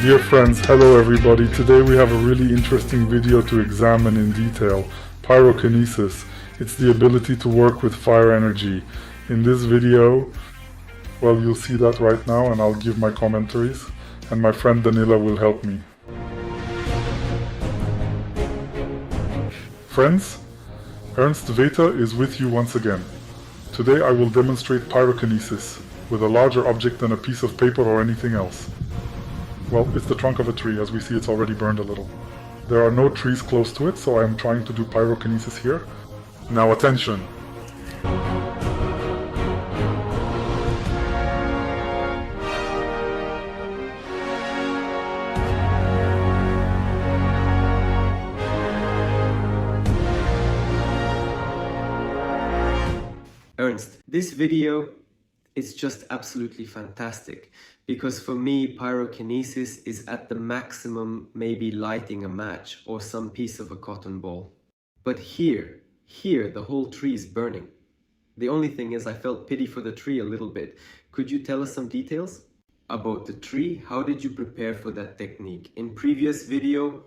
Dear friends, hello everybody. Today we have a really interesting video to examine in detail. Pyrokinesis. It's the ability to work with fire energy. In this video, well, you'll see that right now and I'll give my commentaries, and my friend Danila will help me. Friends, Ernst Veter is with you once again. Today I will demonstrate pyrokinesis with a larger object than a piece of paper or anything else. Well, it's the trunk of a tree. As we see, it's already burned a little. There are no trees close to it, so I am trying to do pyrokinesis here. Now attention! Ernst, this video is just absolutely fantastic, because for me pyrokinesis is at the maximum maybe lighting a match or some piece of a cotton ball. But here the whole tree is burning. The only thing is I felt pity for the tree a little bit. Could you tell us some details about the tree? How did you prepare for that technique? In previous video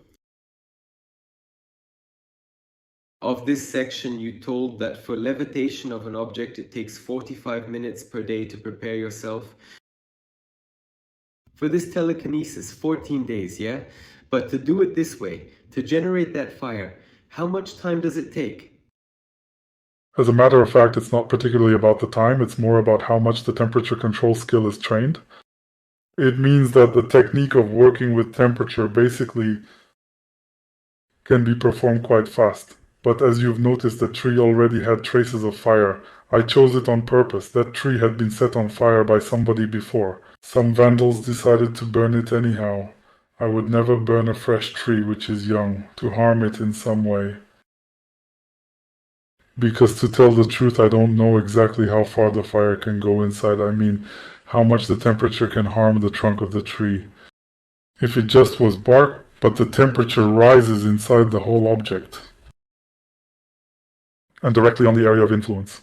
of this section, you told that for levitation of an object, it takes 45 minutes per day to prepare yourself. For this telekinesis, 14 days, yeah? But to do it this way, to generate that fire, how much time does it take? As a matter of fact, it's not particularly about the time, it's more about how much the temperature control skill is trained. It means that the technique of working with temperature basically can be performed quite fast. But as you've noticed, the tree already had traces of fire. I chose it on purpose. That tree had been set on fire by somebody before. Some vandals decided to burn it anyhow. I would never burn a fresh tree which is young, to harm it in some way. Because to tell the truth, I don't know exactly how far the fire can go inside. I mean, how much the temperature can harm the trunk of the tree. If it just was bark, but the temperature rises inside the whole object, and directly on the area of influence.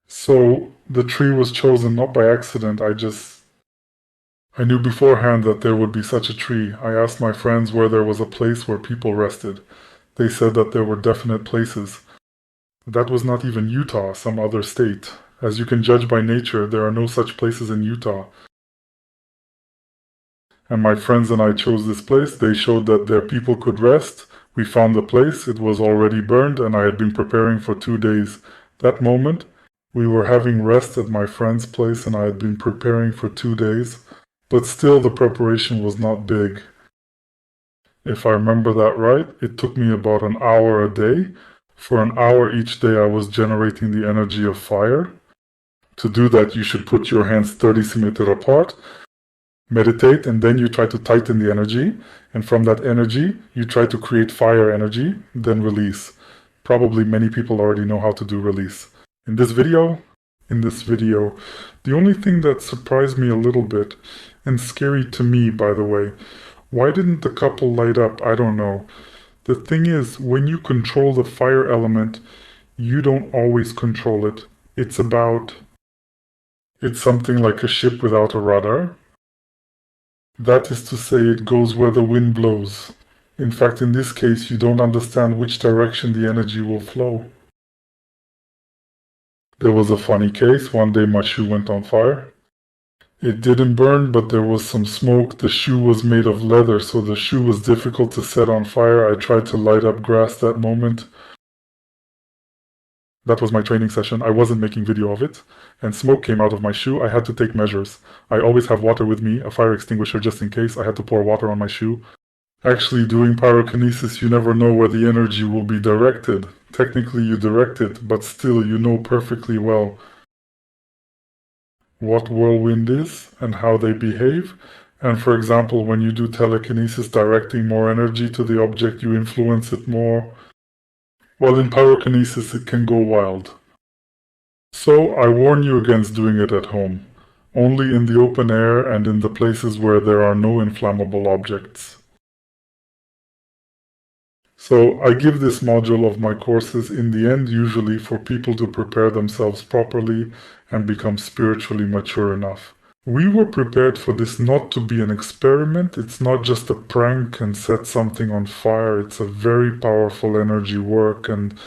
So the tree was chosen not by accident. I knew beforehand that there would be such a tree. I asked my friends where there was a place where people rested. They said that there were definite places. That was not even Utah, some other state. As you can judge by nature, there are no such places in Utah. And my friends and I chose this place. They showed that their people could rest. We found the place. It was already burned, and I had been preparing for 2 days. That moment, we were having rest at my friend's place, and I had been preparing for 2 days. But still, the preparation was not big. If I remember that right, it took me about an hour a day. For an hour each day, I was generating the energy of fire. To do that, you should put your hands 30 centimeters apart, meditate, and then you try to tighten the energy. And from that energy, you try to create fire energy, then release. Probably many people already know how to do release. In this video, the only thing that surprised me a little bit, and scary to me, by the way, why didn't the couple light up? I don't know. The thing is, when you control the fire element, you don't always control it. It's something like a ship without a rudder. That is to say, it goes where the wind blows. In fact, in this case, you don't understand which direction the energy will flow. There was a funny case. One day my shoe went on fire. It didn't burn, but there was some smoke. The shoe was made of leather, so the shoe was difficult to set on fire. I tried to light up grass that moment. That was my training session. I wasn't making video of it, and smoke came out of my shoe. I had to take measures. I always have water with me, a fire extinguisher just in case. I had to pour water on my shoe. Actually, doing pyrokinesis, you never know where the energy will be directed. Technically, you direct it, but still you know perfectly well what whirlwind is and how they behave. And for example, when you do telekinesis, directing more energy to the object, you influence it more. Well, in pyrokinesis, it can go wild. So I warn you against doing it at home. Only in the open air and in the places where there are no inflammable objects. So I give this module of my courses in the end usually for people to prepare themselves properly and become spiritually mature enough. We were prepared for this not to be an experiment. It's not just a prank and set something on fire. It's a very powerful energy work. And,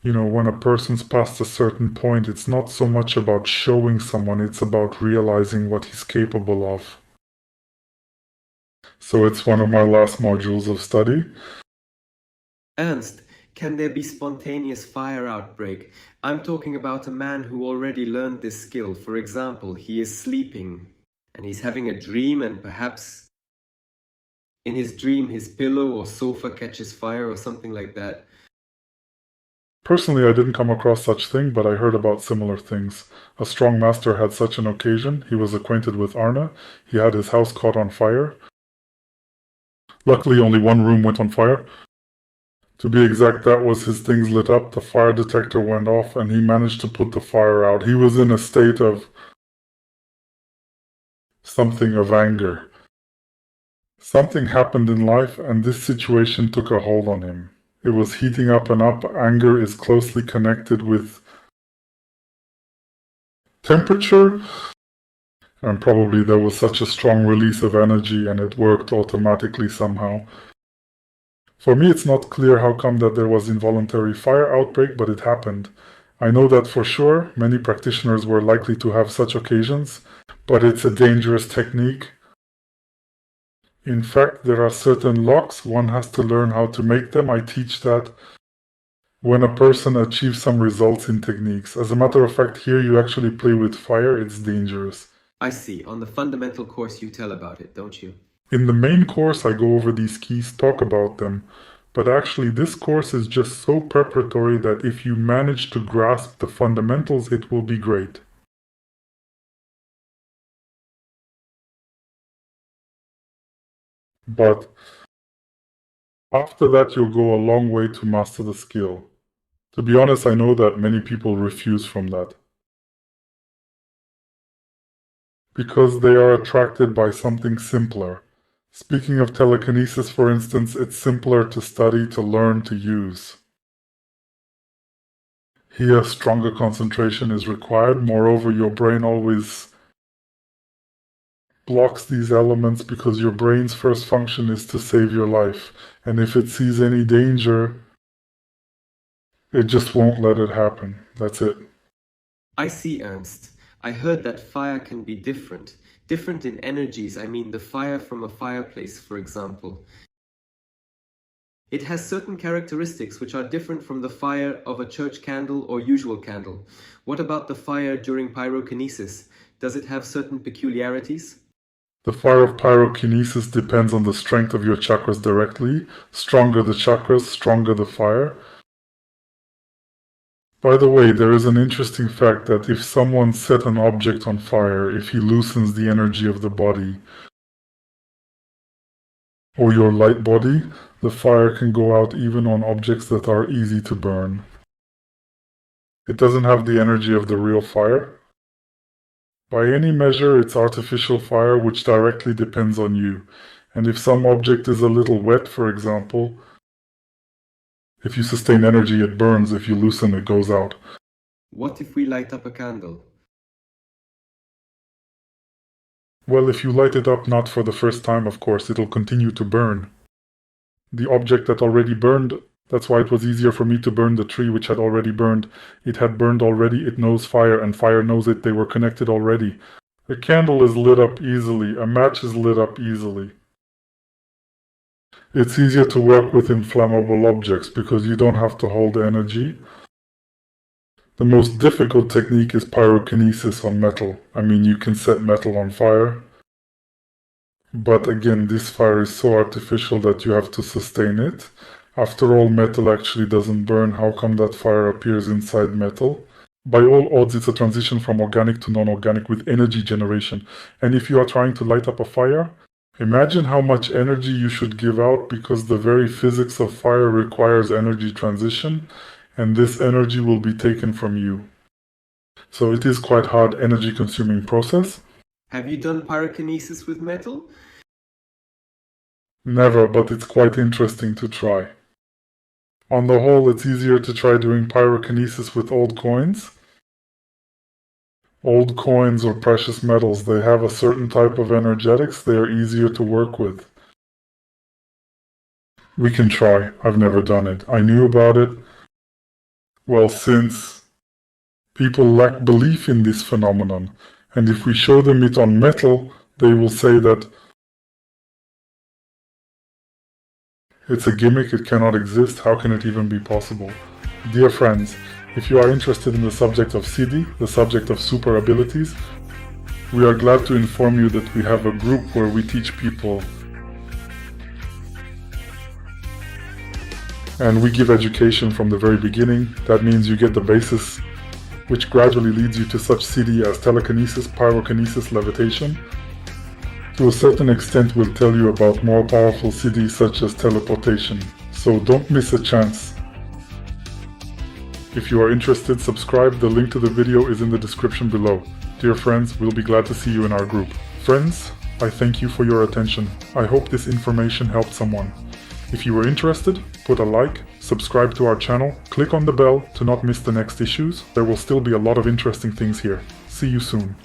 when a person's past a certain point, it's not so much about showing someone, it's about realizing what he's capable of. So it's one of my last modules of study. Ernst, can there be spontaneous fire outbreak? I'm talking about a man who already learned this skill. For example, he is sleeping and he's having a dream, and perhaps in his dream his pillow or sofa catches fire or something like that. Personally, I didn't come across such thing, but I heard about similar things. A strong master had such an occasion. He was acquainted with Arne. He had his house caught on fire. Luckily, only one room went on fire. To be exact, that was his things lit up, the fire detector went off, and he managed to put the fire out. He was in a state of something of anger. Something happened in life, and this situation took a hold on him. It was heating up and up. Anger is closely connected with temperature, and probably there was such a strong release of energy and it worked automatically somehow. For me, it's not clear how come that there was involuntary fire outbreak, but it happened. I know that for sure many practitioners were likely to have such occasions, but it's a dangerous technique. In fact, there are certain locks, one has to learn how to make them. I teach that when a person achieves some results in techniques. As a matter of fact, here you actually play with fire, it's dangerous. I see. On the fundamental course you tell about it, don't you? In the main course, I go over these keys, talk about them. But actually, this course is just so preparatory that if you manage to grasp the fundamentals, it will be great. But after that, you'll go a long way to master the skill. To be honest, I know that many people refuse from that, because they are attracted by something simpler. Speaking of telekinesis, for instance, it's simpler to study, to learn, to use. Here, stronger concentration is required. Moreover, your brain always blocks these elements because your brain's first function is to save your life. And if it sees any danger, it just won't let it happen. That's it. I see, Ernst. I heard that fire can be different. Different in energies. I mean, the fire from a fireplace, for example. It has certain characteristics which are different from the fire of a church candle or usual candle. What about the fire during pyrokinesis? Does it have certain peculiarities? The fire of pyrokinesis depends on the strength of your chakras directly. Stronger the chakras, stronger the fire. By the way, there is an interesting fact that if someone set an object on fire, if he loosens the energy of the body, or your light body, the fire can go out even on objects that are easy to burn. It doesn't have the energy of the real fire. By any measure, it's artificial fire which directly depends on you. And if some object is a little wet, for example, if you sustain energy, it burns. If you loosen, it goes out. What if we light up a candle? Well, if you light it up not for the first time, of course, it'll continue to burn. The object that already burned, that's why it was easier for me to burn the tree which had already burned. It had burned already, it knows fire, and fire knows it. They were connected already. A candle is lit up easily. A match is lit up easily. It's easier to work with inflammable objects because you don't have to hold energy. The most difficult technique is pyrokinesis on metal. I mean, you can set metal on fire. But again, this fire is so artificial that you have to sustain it. After all, metal actually doesn't burn. How come that fire appears inside metal? By all odds, it's a transition from organic to non-organic with energy generation. And if you are trying to light up a fire, imagine how much energy you should give out, because the very physics of fire requires energy transition, and this energy will be taken from you. So it is quite hard, energy-consuming process. Have you done pyrokinesis with metal? Never, but it's quite interesting to try. On the whole, it's easier to try doing pyrokinesis with old coins. Old coins or precious metals, they have a certain type of energetics, they are easier to work with. We can try. I've never done it. I knew about it. Well, since people lack belief in this phenomenon, and if we show them it on metal, they will say that it's a gimmick, it cannot exist, how can it even be possible? Dear friends, if you are interested in the subject of Siddhi, the subject of super abilities, we are glad to inform you that we have a group where we teach people and we give education from the very beginning. That means you get the basis, which gradually leads you to such Siddhi as telekinesis, pyrokinesis, levitation. To a certain extent, we'll tell you about more powerful Siddhi such as teleportation. So don't miss a chance. If you are interested, subscribe. The link to the video is in the description below. Dear friends, we'll be glad to see you in our group. Friends, I thank you for your attention. I hope this information helped someone. If you were interested, put a like, subscribe to our channel, click on the bell to not miss the next issues. There will still be a lot of interesting things here. See you soon.